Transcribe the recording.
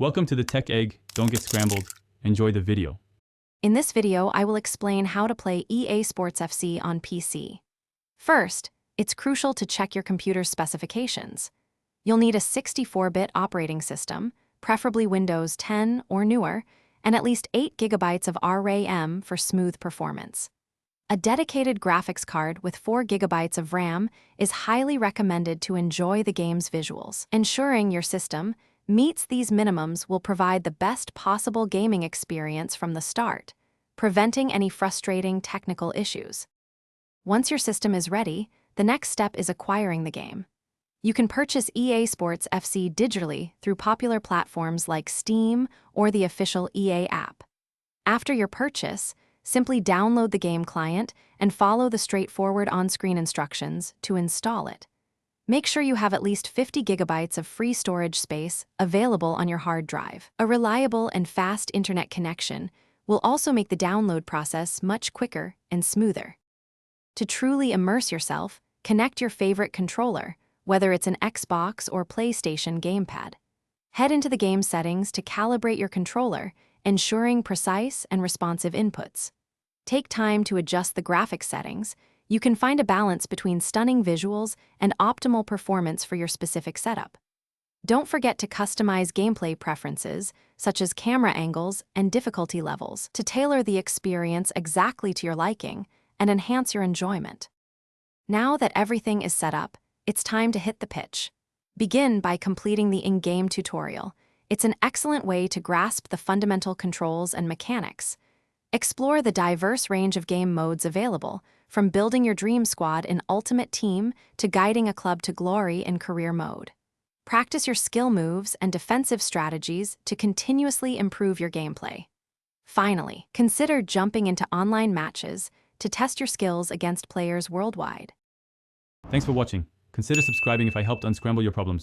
Welcome to the Tech Egg. Don't get scrambled. Enjoy the video. In this video, I will explain how to play EA Sports FC on PC. First, it's crucial to check your computer's specifications. You'll need a 64-bit operating system, preferably Windows 10 or newer, and at least 8 GB of RAM for smooth performance. A dedicated graphics card with 4 GB of RAM is highly recommended to enjoy the game's visuals. Ensuring your system meets these minimums will provide the best possible gaming experience from the start, preventing any frustrating technical issues. Once your system is ready, the next step is acquiring the game. You can purchase EA Sports FC digitally through popular platforms like Steam or the official EA app. After your purchase, simply download the game client and follow the straightforward on-screen instructions to install it. Make sure you have at least 50 GB of free storage space available on your hard drive. A reliable and fast internet connection will also make the download process much quicker and smoother. To truly immerse yourself, connect your favorite controller, whether it's an Xbox or PlayStation gamepad. Head into the game settings to calibrate your controller, ensuring precise and responsive inputs. Take time to adjust the graphics settings. You can find a balance between stunning visuals and optimal performance for your specific setup. Don't forget to customize gameplay preferences, such as camera angles and difficulty levels, to tailor the experience exactly to your liking and enhance your enjoyment. Now that everything is set up, it's time to hit the pitch. Begin by completing the in-game tutorial. It's an excellent way to grasp the fundamental controls and mechanics. Explore the diverse range of game modes available, from building your dream squad in Ultimate Team to guiding a club to glory in career mode. Practice your skill moves and defensive strategies to continuously improve your gameplay. Finally, consider jumping into online matches to test your skills against players worldwide. Thanks for watching. Consider subscribing if I helped unscramble your problems.